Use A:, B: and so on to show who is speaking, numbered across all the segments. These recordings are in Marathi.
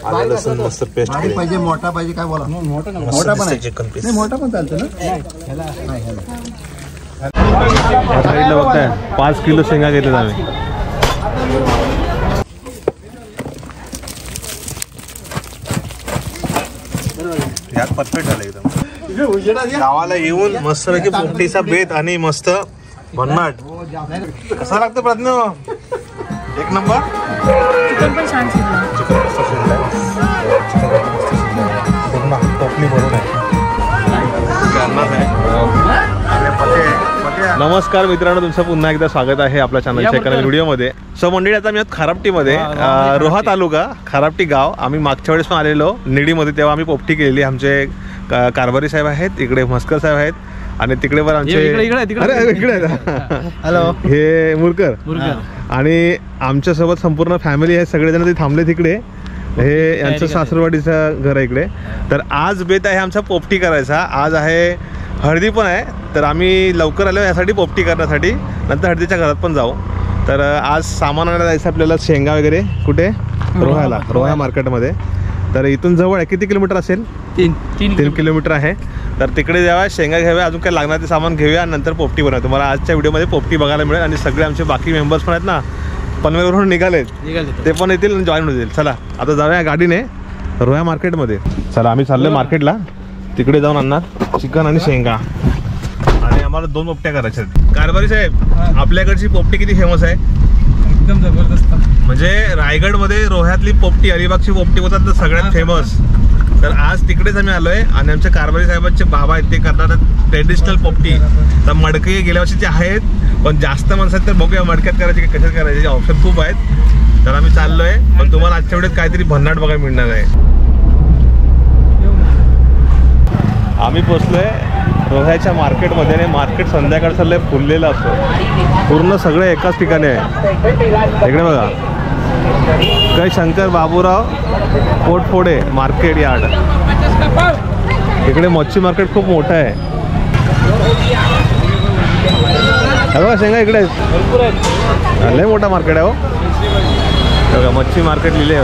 A: आलं लसूण मस्त पेस्ट केली
B: पाहिजे मोठा पाहिजे काय बोला मोठा पण आहे
A: चिकन पीस
B: नाही मोठा पण चालतं ना
A: साईडला बघताय 5 किलो शेंगा घेतले आम्ही यात परफेक्ट आलं एकदम गावाला येऊन मस्त पैकी पोपटीचा बेत आणि मस्त भन्नाट कसा लागतं प्रज्ञ एक नंबर
C: चिकन पण छान शिजलं
A: टोपली भरून आहे नमस्कार मित्रांनो तुमचं पुन्हा एकदा स्वागत आहे आपल्या चॅनलच्या एका व्हिडिओमध्ये सो मंडळी आता मी खारापटीमध्ये रोहा तालुका खारापटी गाव आम्ही मागच्या वेळेस पण आलेलो निडीमध्ये तेव्हा आम्ही पोपटी केलेली आमचे कारभारी साहेब आहेत इकडे मस्कर साहेब आहेत आणि तिकडे पण आमचे इकडे हॅलो हे मुरकर आणि आमच्यासोबत संपूर्ण फॅमिली आहे सगळेजण ते थांबले तिकडे हे यांचं सासरवाडीचं घर आहे इकडे तर आज बेत आहे आमचा पोपटी करायचा आज आहे हळदी पण आहे तर आम्ही लवकर आलो यासाठी पोपटी करण्यासाठी नंतर हळदीच्या घरात पण जाऊ तर आज सामान आणायला जायचं आपल्याला शेंगा वगैरे कुठे रोहा मार्केटमध्ये तर इथून जवळ आहे किती किलोमीटर असेल 3 किलोमीटर आहे तर तिकडे जाऊया शेंगा घ्याव्या अजून काय लागणार ते सामान घेऊया आणि नंतर पोपटी बनवूया तुम्हाला आजच्या व्हिडिओमध्ये पोपटी बघायला मिळेल आणि सगळे आमचे बाकी मेंबर्स पण आहेत ना पनवेलवरून निघालेत ते पण येतील आणि जॉईन होतील चला आता जाऊया गाडीने रोहा मार्केटमध्ये चला आम्ही चाललोय मार्केटला तिकडे जाऊन आणणार चिकन आणि शेंगा आणि आम्हाला 2 पोपट्या करायच्या आहेत कारभारी साहेब आपल्याकडची पोपटी किती फेमस आहे
D: एकदम जबरदस्त
A: म्हणजे रायगडमध्ये रोह्यातली पोपटी अलिबागची पोपटी होतात तर सगळ्यात फेमस तर आज तिकडेच आम्ही आलोय आणि आमच्या कारभारी साहेबांचे बाबा आहेत ते करतात ट्रेडिशनल पोपटी तर मडके गेल्या वर्षीचे आहेत पण जास्त माणसात तर बघूया मडक्यात करायचे की कशात करायचे ऑप्शन खूप आहेत तर आम्ही चाललोय पण तुम्हाला आजच्या वेळेत काहीतरी भन्नाट बघायला मिळणार आहे आम्ही पोचलोय रोह्याच्या मार्केटमध्ये आणि मार्केट संध्याकाळ चाललंय फुललेलं असतो पूर्ण सगळे एकाच ठिकाणी आहे इकडे बघा काही शंकर बाबूराव पोटफोडे मार्केट यार्ड इकडे मच्छी मार्केट खूप मोठं आहे बघा शेंगा इकडे लय मोठा मार्केट आहे हो बघा मच्छी मार्केट लिहिले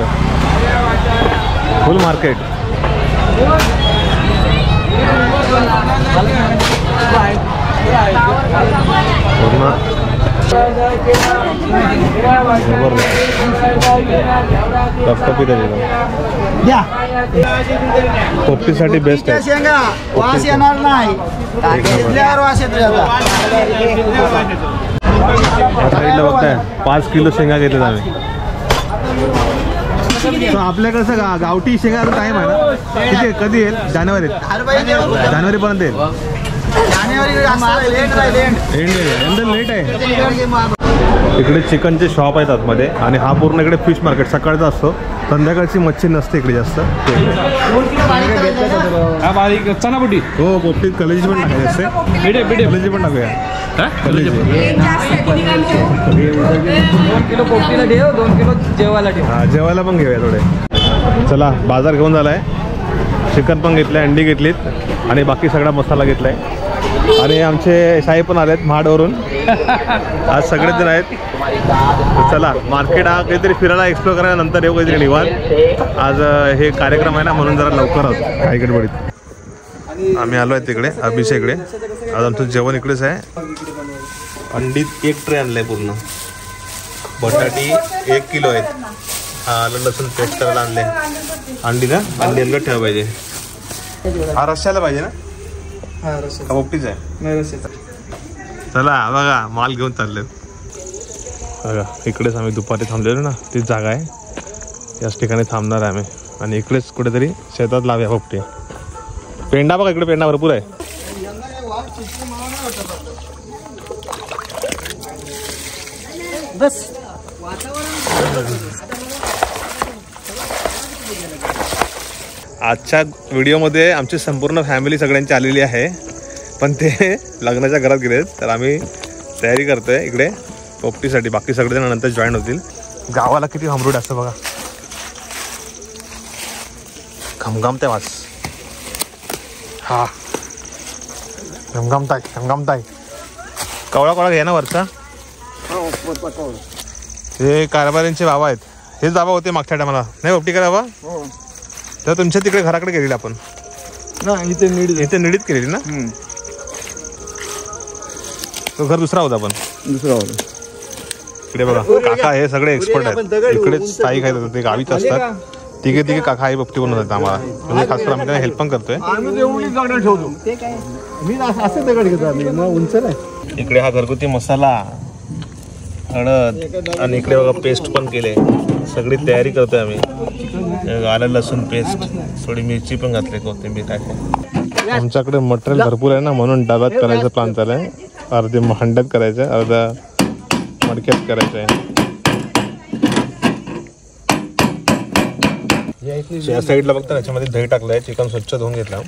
A: फुल मार्केट पोपटीसाठी बेस्ट आहे
B: शेंगा वास येणार नाही
A: साईडला बघताय 5 किलो शेंगा घेतल्यात आम्ही आपल्याकडचं गावठी शेंगा टाइम आहे ना किती कधी येईल जानेवारीत पर्यंत येईल लेट आहे इकडे चिकनचे शॉप आहेत आतमध्ये आणि हा पूर्ण इकडे फिश मार्केट सकाळचा असतो संध्याकाळची मच्छी नसते इकडे जास्त
D: चणापुटी
A: हो पोपटीत कलेजी पण टाकायची असते कलेजी पण टाकूया
D: 2 किलो पोपटीला ठेव 2 किलो जेवायला ठेव
A: हा जेवायला पण घेऊया थोडे चला बाजार घेऊन झालाय चिकन पण घेतलंय अंडी घेतलीत आणि बाकी सगळा मसाला घेतलाय आणि आमचे साहेब पण आलेत महाडवरून आज सगळेच जण आहेत चला मार्केट हा काहीतरी फिरायला एक्सप्लोर करायला नंतर येऊ काहीतरी निवांत आज हे कार्यक्रम आहे ना म्हणून जरा लवकर आहोत काही गडबडीत आम्ही आलो आहे तिकडे अभिषेक इकडे आज आमचं जेवण इकडेच आहे अंडीत 1 ट्रे आणलाय पूर्ण बटाटी 1 किलो आहेत हा आलं लसूण पेस्ट करायला आणले अंडी ना अंडी अंदर ठेवा पाहिजे हा रश्याला पाहिजे ना पोपटीच आहे चला बघा माल घेऊन चालले बघा इकडेच आम्ही दुपारी थांबलेलो ना तीच जागा आहे याच ठिकाणी थांबणार आहे आम्ही आणि इकडेच कुठेतरी शेतात लावूया पोपटी पेंडा बघा इकडे पेंडा भरपूर आहे
C: बस
A: आजच्या व्हिडिओमध्ये आमची संपूर्ण फॅमिली सगळ्यांची आलेली आहे पण ते लग्नाच्या घरात गेलेत तर आम्ही तयारी करतोय इकडे पोपटीसाठी बाकी सगळेजण नंतर जॉईन होतील गावाला किती हमरूड असतं बघा घमघमते वास हा घमघमताय कवळा घ्या ना वरचा हे कारभाऱ्यांचे बाबा आहेत हेच दाबा होते मागच्या टायमाला नाही पोपटी करावा तर तुमच्या तिकडे घराकडे गेलेली आपण
B: इथे नीट
A: इथे निडीत केलेली ना तो घर दुसरा होता पण
B: दुसरा होता.
A: इकडे बघा काका हे सगळे एक्सपर्ट आहेत इकडेच स्थायिक आहेत ते गावीच असतात तिघे काका आई पोपटी बनवतात आम्हाला म्हणजे खास करून आम्ही त्यांना हेल्प पण करतोय
B: आम्ही एवढी दगड ठेवतो ते काय मी असं दगड घेतो आम्ही मग उंच नाही.
A: इकडे हा घरगुती मसाला हळद आणि इकडे बघा पेस्ट पण केले सगळी तयारी करतोय आम्ही आलं लसूण पेस्ट थोडी मिरची पण घातली कोथिंबीर टाकली. आमच्याकडे मटेरियल भरपूर आहे ना म्हणून डब्यात करायचं प्लॅन चालू अर्धे हंड्यात करायचं अर्धा मडक्यात करायचं आहे. या साईडला बघता त्याच्यामध्ये दही टाकलंय चिकन स्वच्छ धुवून घेतला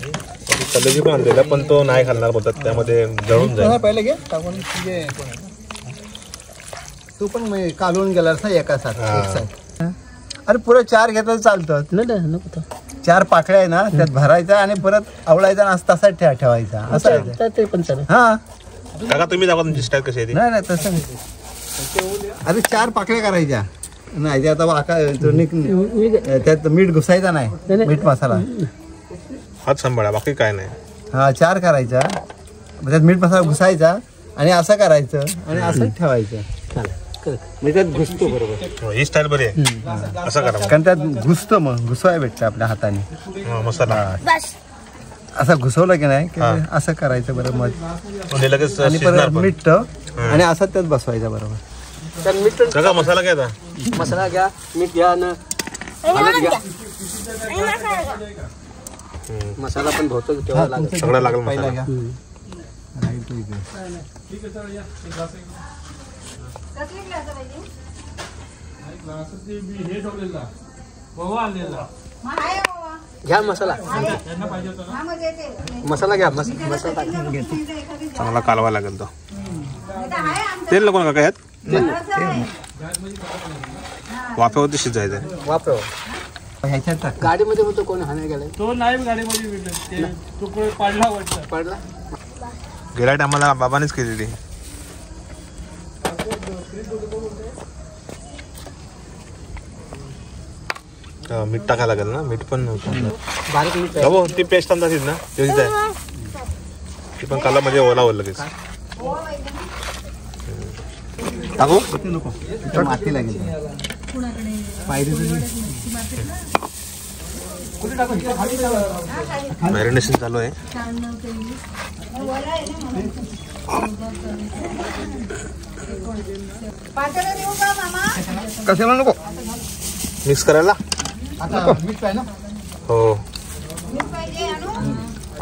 A: कलेजी पण आणलेला पण तो नाही घालणार बोलतात त्यामध्ये जळून जाईल.
B: पहिले घे टाकून तू पण कालवून गेलास ना एका साथ अरे पुरं 4 घेतलं चालतं 4 पाकळ्या आहे ना त्यात भरायचा आणि परत आवळायचा आणि तसाच ठेवायचा असं ते पण चालेल. हा
A: काका तुम्ही दाखवा तुमची स्टाईल कशी आहे ती.
B: नाही तसं नाही अरे 4 पाकळ्या करायच्या नाही ते आता त्यात मीठ घुसायचा नाही मीठ मसाला
A: हात सांभाळा बाकी काय नाही.
B: हा 4 करायचा त्यात मीठ मसाला घुसायचा आणि असं करायचं आणि असंच ठेवायचं त्यात घुसतो बरोबर.
A: ही स्टाईल बरी आहे असं करा
B: कारण त्यात घुसतो मग घुसवाय भेटतं आपल्या हाताने
A: मसाला
B: असं घुसवलं की नाही की असं करायचं बरोबर मग
A: लगेच
B: आणि परत मीठ आणि असं त्यात बसवायचं बरोबर.
A: सगळा मसाला घ्या आता
D: मसाला घ्या मीठ घ्या ना मसाला पण भोवतो तेव्हा लागेल
A: सगळं लागेल
B: पहिला
A: मसाला.
B: घ्या
D: घ्या मसाला मसाला घ्या मसाला
A: चांगला कालवा लागेल तो. तेल नको ना काका यात वाफेवरती शिजायचं
D: वापरा
B: ह्याच्यात टाक.
D: गाडीमध्ये होतो कोण हाणे गेलाय
E: तो नाही गाडीमध्ये तो पडला वाटतं.
D: पडला
A: गेल्या टायमाला बाबानेच केलेली. मीठ टाकायला लागेल ना मीठ पण नव्हतं
D: बारीक मीठ
A: हो ती पेस्ट आणता ना तेच आहे ती पण काला म्हणजे ओला ओला लगेच टाकू
B: ते नको तिथं माती लागेल
A: मॅरिनेशन चालू आहे.
B: कशाला नको
A: मिक्स करायला
B: आता मीठ पाहिजे ना
A: हो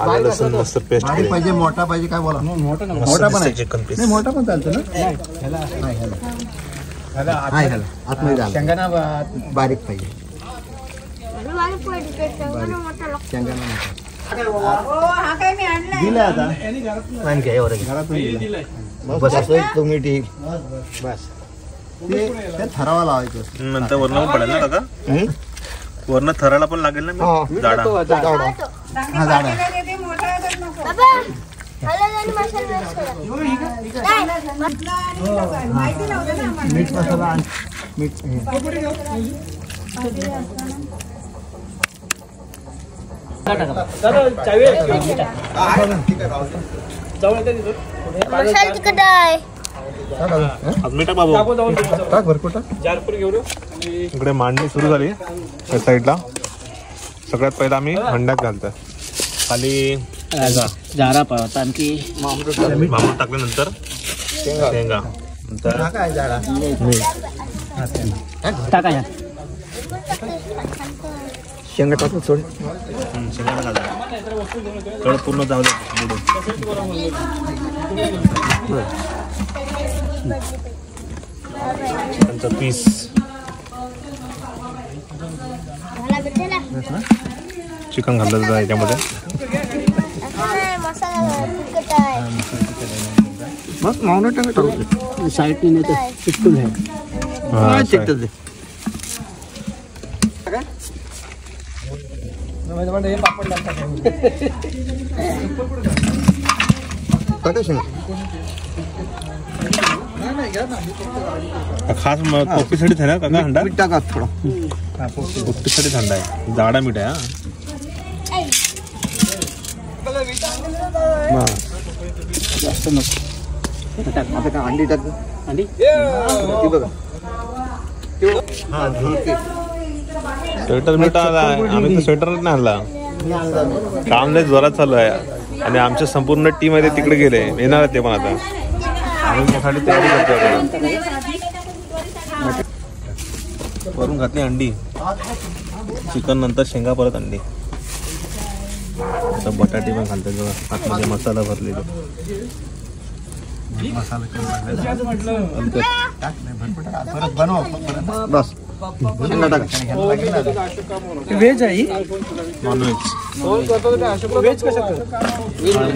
A: आलं लसूण मस्त पेस्ट
B: बारीक पाहिजे मोठा पाहिजे काय बोला मोठा पण आहे
A: चिकन पीस
B: नाही मोठा पण चालतो ना ह्याला आतमध्ये झालं शेंगाणा बारीक पाहिजे शेंगाणा दिलं आता घरातून दिलं बस असं तुम्ही ठीक बस ते थरावा लावायचं
A: नंतर वरण पडेल ना काका वरण थराला पण लागेल ना जाडा
B: हा झाडा मीठ मसाला आणि मीठ
C: मसाला तिखट आहे
A: मीठा बाबू
B: टाक भरपूर टाक
A: इकडे मांडणी सुरू झाली त्या साईडला सगळ्यात पहिला आम्ही हंड्यात घालतोय खाली
D: जारा पावता आणखी
A: बांबूळ टाकल्यानंतर शेंगा नंतर
B: काय झाडा
D: टाका या
B: शेंगा टाकून सोड
A: शेंगा घालायचं थोडं पूर्ण जाऊ दे चिकनचा पीस चिकन घाललं जातं याच्यामध्ये
C: मसाला तिखट आहे
B: मग मावनं टाकू
D: साईडने नाही तर चिटकून आहे
B: चिकटल दे टाका शेंगा
A: खास पोपटीसाठी थंड आहे काका हंडा
B: मीठ टाका थोडं
A: पोपटीसाठी थंड आहे जाडा मीठ आहे हा
B: जास्त नको आता का अंडी टाक अंडी बघा हा धुळके
A: स्वेटर मीठ आम्ही तर स्वेटर नाही आणला काम लय जोरात चालू आहे आणि आमच्या संपूर्ण टीम आहे तिकडे गेले येणार ते पण आता आम्ही त्यासाठी तयारी करतोय वरून घातली अंडी चिकन नंतर शेंगा परत अंडी आता बटाटे पण घालतात बघा आतमध्ये मसाला भरलेला
B: परत बनव बस शेंगा टाका
E: व्हेज आहे
A: नॉनव्हेज
E: व्हेज कशात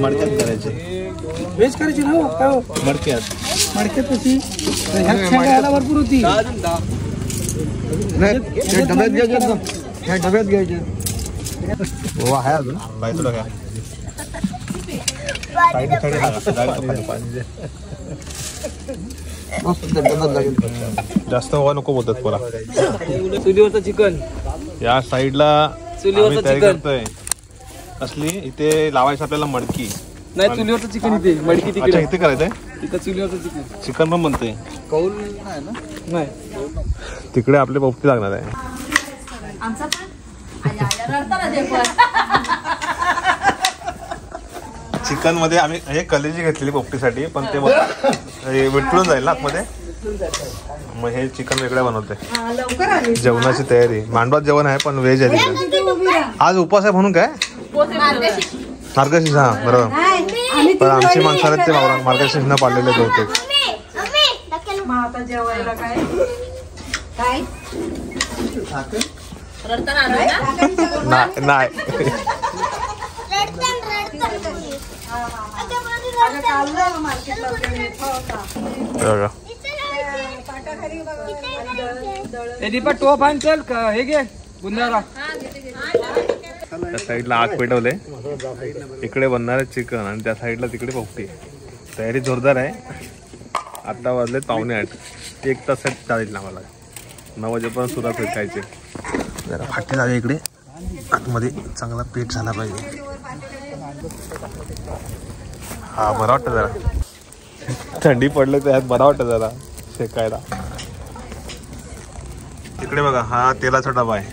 A: मडक्यात करायचे
E: व्हेज करायची ना काय हो
A: मडक्यात
E: मडक्यात कशी ह्यात शेंगा यायला भरपूर होती
B: डब्यात घ्यायचे ह्या डब्यात घ्यायचे हो आहे अजून
A: बाय तुला काय जास्त हवा नको बोलतात पोरा
D: चुलीवरचं चिकन
A: या साईडला
D: चुलीवरचं
A: आम्ही तयारी
D: चिकन.
A: करतोय असली इथे लावायचं आपल्याला मडकी
D: नाही चुलीवरचं चिकन इथे मडकी
A: अच्छा
D: तिकडे
A: इथे करायचंय
D: इथं चुलीवरचं चिकन
A: चिकन पण बनतंय
B: कौल नाही ना
D: नाही
A: तिकडे आपले पोपटी लागणार आहे चिकन मध्ये आम्ही हे कलेजी घेतलेली पोपटीसाठी पण ते विटळून जाईल ना आतमध्ये मग हे चिकन वेगळं बनवते जेवणाची तयारी मांडवात जेवण आहे पण व्हेज आहे तिकडे आज उपवास आहे म्हणून काय मार्गशीर्ष हा बरोबर पण आमची माणसं आहेत ते मार्गशीर्षनं पाळलेले होते नाही बघा
D: ए दीपा टोप आण चल हे घे बुंदारा
A: त्या साईडला आग पेटवले इकडे बनणार आहे चिकन आणि त्या साईडला तिकडे पोपटी तयारी जोरदार आहे आता वाजले 7:45 1 तास चालेल ना मला 9 वाजेपर्यंत सुद्धा फेकायचे जरा फाटी जावे इकडे आतमध्ये चांगला पेट झाला पाहिजे हा बरं वाटतं जरा थंडी पडले त्यात बरं वाटतं जरा शेकायला इकडे बघा हा तेलाचा डबा आहे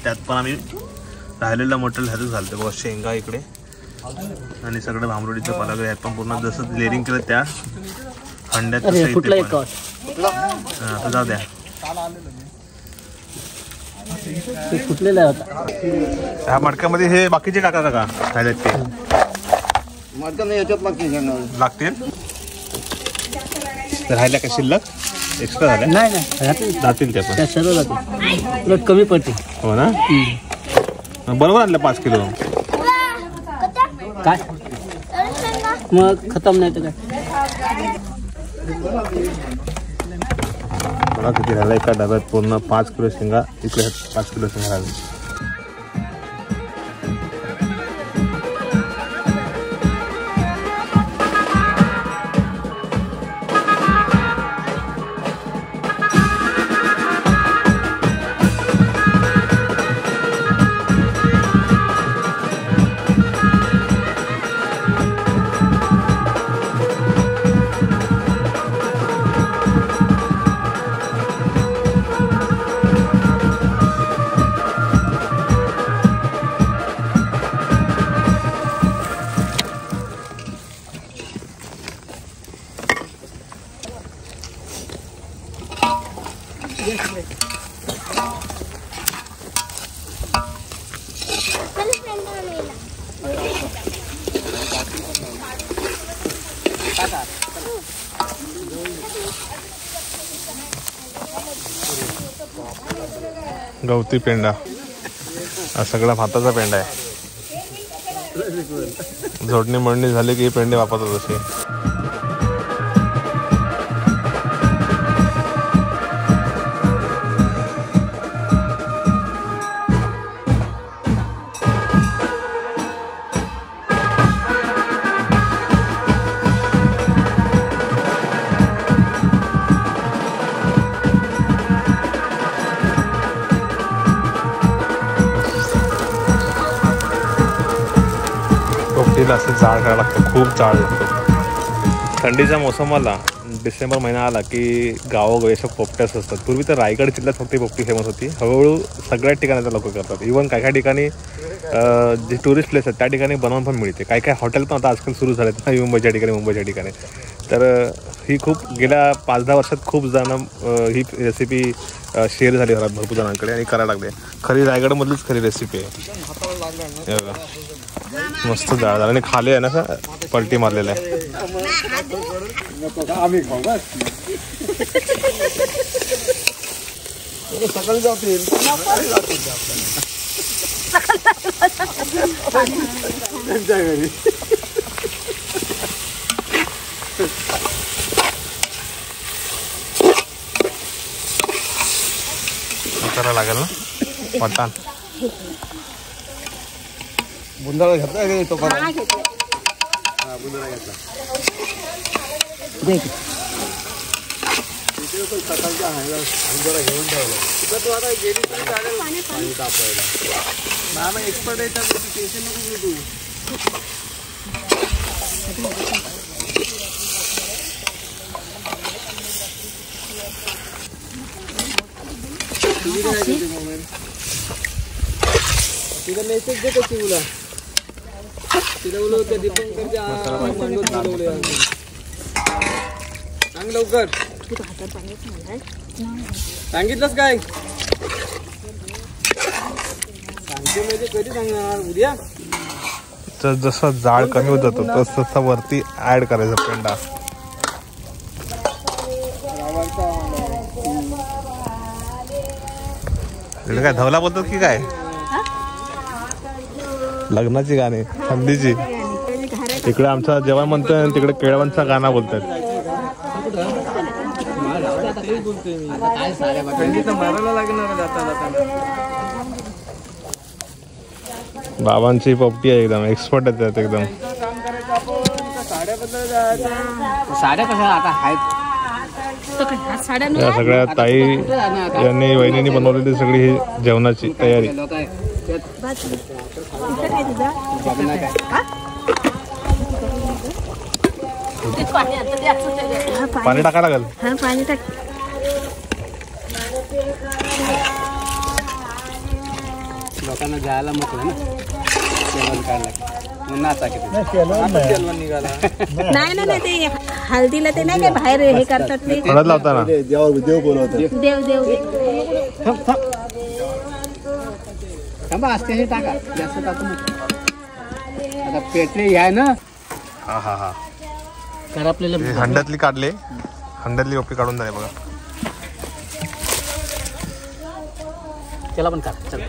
A: त्यात पण आम्ही राहिलेलं मटेरियल ह्यातच घालतो बघा शेंगा इकडे आणि सगळं भांबरुडीचं पालागड यात पण पूर्ण जसं लेअरिंग केलं त्या अंड्यात आता जाऊ द्या
D: फुटलेला होता
A: ह्या मडक्यामध्ये हे बाकीचे टाका का राहिलेत ते
B: मटका नाही याच्यात
A: लागतील राहिल्या का शिल्लक एक्स्ट्रा झाल्या
D: नाही
A: जातील त्या पण
D: सर्व जाते उलट कमी पडते
A: हो ना बरोबर आणलं 5 किलो
D: काय मग खतम नाही तर काय
A: बघा किती राहिला एका डब्यात पूर्ण 5 किलो शेंगा इकडे 5 किलो शेंगा राहिली गवती पेंडा हा सगळा भाताचा पेंडा आहे जोडणी मळणी झाली की पेंडे वापरतात असे पोपटीला असं जाळ करायला लागतं, खूप जाळ लागतं. थंडीच्या मोसमाला डिसेंबर महिना आला की गावोगावी अशा पोपट्याच असतात. पूर्वी तर रायगड जिल्ह्यात फक्त पोपटी फेमस होती. हळूहळू सगळ्याच ठिकाणी लोक करतात. इव्हन काय काय ठिकाणी जे टुरिस्ट प्लेस आहेत त्या ठिकाणी बनवून पण मिळते. काय काय हॉटेल पण आता आजकाल सुरू झालेत ना मुंबईच्या ठिकाणी. तर ही खूप गेल्या 5-10 वर्षात खूप जण ही रेसिपी शेअर झाली घरात भरपूर जणांकडे आणि करायला लागले. खरी रायगडमधलीच खरी रेसिपी आहे. मस्त जाळ झाला आणि खाली आहे ना पलटी मारलेला आहे.
B: आम्ही खाऊ बस सकाळी जातील त्यांच्या घरी.
A: करायला लागेल ना वाटाण.
B: बुंदाळा घेतला तो
C: हा घेतलं.
B: बुंदाळा घेतला. सकाळच्या बुंदाळा घेऊन ठेवला.
D: तू आता गेली तरी चालेल.
B: पाणी तापवायला
D: मामा एक्सपर्ट आहे त्यात टेन्शन नको घेऊ तिला मेसेज दे कशी उला तिला उलवत्या दीपंकरच्या मंडोत बोलवले सांग लवकर. सांगितलंस काय सांगते म्हणजे कधी सांगणार उद्या.
A: तर जसं जाळ कमी होत जातो तसं तसा वरती ऍड करायचा पेंडा. तिकडे काय धवला बोलतात की काय लग्नाची गाणी थंडीची. तिकडे आमचं जेवण म्हणतोय आणि तिकडे केळवणचा गाणं बोलतात.
D: मारायला लागणार जाता
A: बाबांची पोपटी आहे एकदम एक्सपर्ट आहे त्यात एकदम.
E: साड्या कशा आता आहेत
A: या सगळ्या ताई यांनी वहिनींनी बनवलेली सगळी ही जेवणाची तयारी. पाणी टाकायला लागेल.
C: पाणी टाक.
E: लोकांना जायला म्हटलं ना जेवण करायला नाचा
C: नाही ना नाही ते हळदीला ते नाही काय बाहेर हे करतात ते
A: हळद लावताना
B: देव बोलवतात.
C: देव देव
E: थांबा असते टाका जास्त टाकू नका. आता पेटले आहे ना.
A: हा हा हा
E: तर आपल्याला
A: हंड्यातली काढले. हंड्यातली पोपटी काढून झाली बघा.
E: त्याला पण काढ चला.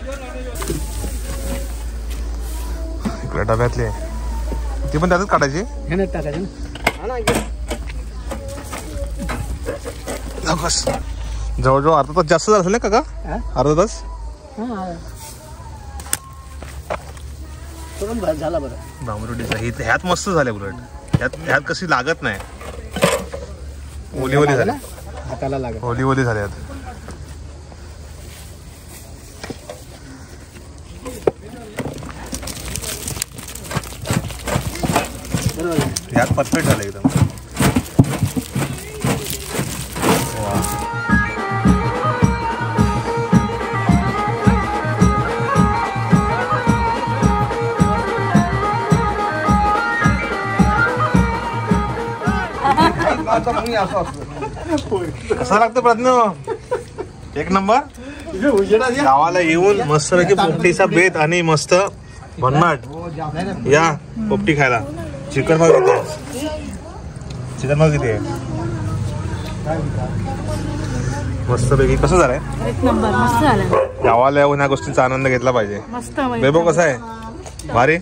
A: इकडे डब्यातली ती पण त्यातच काढायची.
E: हे नाही टाकायचं ना.
A: जवळजवळ अर्धा तास जास्त झालं असेल ना काका. अर्धा तास
E: झाला बरं.
A: भांबरुटीचा ह्यात मस्त झाले उलट. ह्यात कशी लागत नाही. ओली ओली झाली
E: हाताला लागत.
A: ओली ओली झाली ह्यात. ह्यात परफेक्ट झालं एकदम. कसा लागतो प्रज्ञ एक नंबर. गावाला येऊन मस्त पैकी पोपटीचा बेत आणि मस्त भन्नाट या पोपटी खायला. चिकन मग किती आहे? चिकन मग किती आहे? मस्त पैकी कसं झालंय?
C: एक नंबर मस्त झालं.
A: गावाला येऊन ह्या गोष्टींचा आनंद घेतला पाहिजे.
C: मस्त
A: बेबो कसा आहे? भारी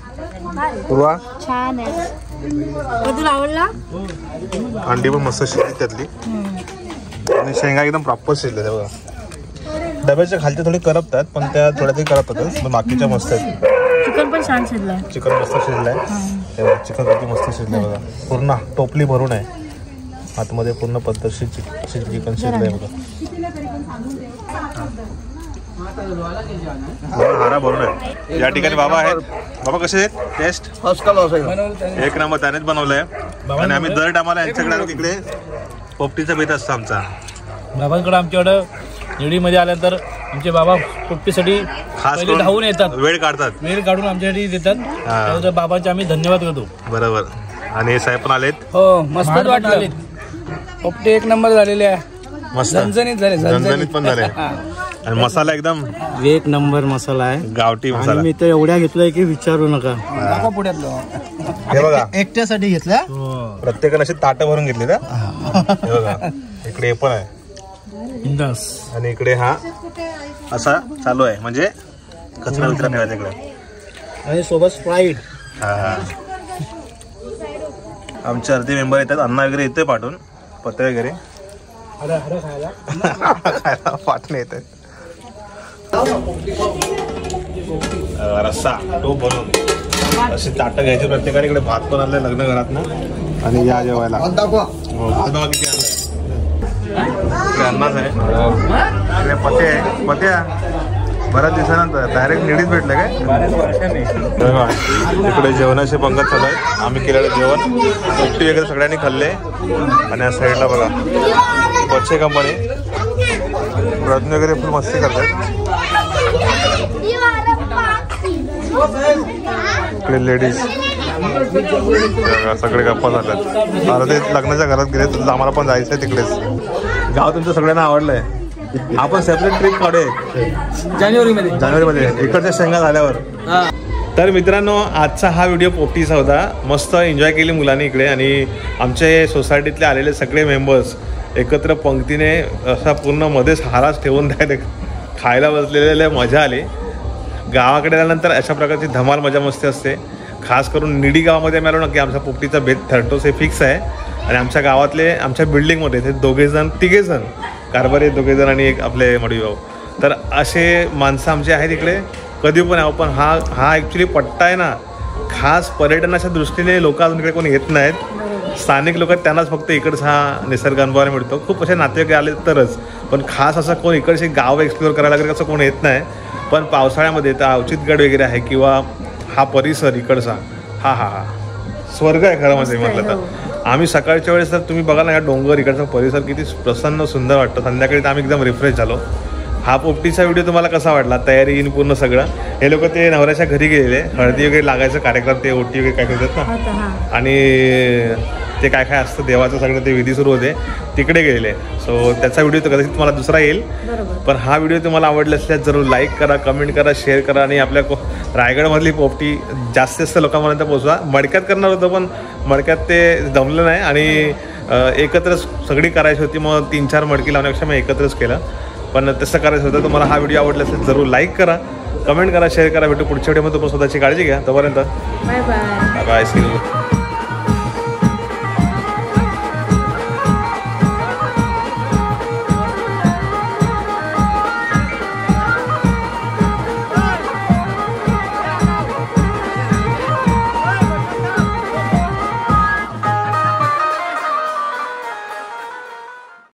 A: पूर्वा
C: छान आहे. तुला आवडला?
A: अंडी पण मस्त शिजली त्यातली आणि शेंगा एकदम प्रॉपर शिजल्या बघा. डब्याच्या खालच्या थोडी करपतात पण त्या थोड्या तरी करपतातच पण बाकीच्या मस्त आहेत.
C: चिकन पण छान शिजलंय.
A: चिकन मस्त शिजलंय. चिकन किती मस्त शिजलंय बघा. पूर्ण टोपली भरून आहे. आतमध्ये पूर्ण पद्धतशीर चिकन शिजलंय बघा. हारा भरून आहे. या ठिकाणी बाबा आहेत. बाबा कसे आहेत? टेस्ट
B: फर्स्ट क्लास आहे.
A: एक नंबर त्यानेच बनवलंय. आणि आम्ही दर टायमाला यांच्याकडे आलो तिकडे पोपटीचा बेत असतो आमचा.
F: बाबांकडे आमच्याकडं निडीमध्ये आल्यानंतर आमचे बाबा पोपटीसाठी
A: खास
F: पहिले धावून येतात,
A: वेळ काढतात,
F: वेळ काढून आमच्यासाठी देतात. त्याबद्दल बाबांचे आम्ही धन्यवाद करतो.
A: बरोबर. आणि हे साहेब पण आलेत.
D: हो मस्त वाटलं. पोपटे एक नंबर झालेले आहे.
A: मस्त
D: झणझणीत झाले.
A: झणझणीत पण झाले. आणि मसाला एकदम
E: एक नंबर मसाला आहे.
A: गावठी मसाला.
E: मी तर एवढ्या घेतलाय की विचारू नका.
A: हे बघा
B: एकट्यासाठी घेतला.
A: प्रत्येकाने अशी ताटं भरून घेतली ना. हे बघा इकडे हे पण आहे आणि इकडे हा असा चालू आहे, म्हणजे कचरा विचरा ठेवायचा इकडे.
E: आणि सोबत स्प्राईट.
A: हा आमचे अर्धे मेंबर येतात. अन्न वगैरे येते पाठवून, पत्ते वगैरे खायला पाठवून येत आहेत. रस्सा तो भरून अशी ताटं घ्यायची प्रत्येकाने. इकडे भात पण आणलंय लग्न घरात ना. आणि या जेवायला भात बघा किती आणलंय. इकडे अन्नाच आहे. इकडे पते आहे. पत्या बऱ्याच दिवसानंतर डायरेक्ट निडीत भेटलं काय. इकडे जेवणाचे पंगत चालू आहेत. आम्ही केलेलं जेवण पोपटी वगैरे सगळ्यांनी खाल्ले. आणि या साईडला बघा बच्चे कंपनी रत्न वगैरे फुल मस्ती करतात. इकडे लेडीज सगळे गप्पा झाल्यात. अर्धे लग्नाच्या घरात गेले तर आम्हाला पण जायचंय तिकडेच. गाव तुमचं सगळ्यांना आवडलंय. आपण सेपरेट ट्रिप काढूया जानेवारीमध्ये इकडच्या शेंगा झाल्यावर. तर मित्रांनो आजचा हा व्हिडिओ पोपटीचा होता. मस्त एन्जॉय केली मुलांनी इकडे. आणि आमचे सोसायटीतले आलेले सगळे मेंबर्स एकत्र पंक्तीने असा पूर्ण मध्येच हाराच ठेवून द्यायला खायला बसलेले. मजा आली. गावाकडे आल्यानंतर अशा प्रकारची धमाल मजा मस्ती असते. खास करून निडी गावामध्ये आम्ही आलो ना की आमचा पोपटीचा बेत ठरतोच हे फिक्स आहे. आणि आमच्या गावातले आमच्या बिल्डिंगमध्ये ते तिघेजण कारभारी दोघेजण आणि एक आपले मडीभाऊ. तर असे माणसं आमचे आहेत इकडे कधी पण यावं. पण हा ॲक्च्युली पट्टा आहे ना खास पर्यटनाच्या दृष्टीने लोक अजून इकडे कोणी येत नाहीत. स्थानिक लोक आहेत त्यांनाच फक्त इकडचा हा निसर्ग अनुभवायला मिळतो. खूप असे नातेवाईक आले तरच. पण खास असं कोण इकडचे गाव एक्सप्लोअर करायला वगैरे असं कोण येत नाही. पण पावसाळ्यामध्ये तर अवचितगड वगैरे आहे किंवा हा परिसर इकडचा हा स्वर्ग आहे खरं म्हणजे म्हटलं तर. आम्ही सकाळच्या वेळेस तर तुम्ही बघा ना या डोंगर इकडचा परिसर किती प्रसन्न सुंदर वाटतं. संध्याकाळी तर आम्ही एकदम रिफ्रेश झालो. हा पोपटीचा व्हिडिओ तुम्हाला कसा वाटला? तयारी येईन पूर्ण सगळं. हे लोक ते नवऱ्याच्या घरी गेलेले. हळदी वगैरे लागायचं कार्यक्रम ते ओटी वगैरे काय करतात ना. आणि ते काय काय असतं देवाचं सगळं ते विधी सुरू होते तिकडे गेलेले. सो त्याचा व्हिडिओ तर कदाचित तुम्हाला दुसरा येईल. पण हा व्हिडिओ तुम्हाला आवडला असल्यास जरूर लाईक करा, कमेंट करा, शेअर करा. आणि आपल्या रायगडमधली पोपटी जास्तीत जास्त लोकांपर्यंत पोहोचवा. मडक्यात करणार होतं पण मडक्यात ते जमलं नाही. आणि एकत्रच सगळी करायची होती. मग 3-4 मडकी लावण्यापेक्षा मी एकत्रच केलं. पण तसं करायचं होतं. तुम्हाला हा व्हिडिओ आवडला असेल जरूर लाईक करा, कमेंट करा, शेअर करा. भेटू पुढच्या व्हिडिओमध्ये. तुम्ही स्वतःची काळजी घ्या. तोपर्यंत
C: bye bye.
A: Bye. See you.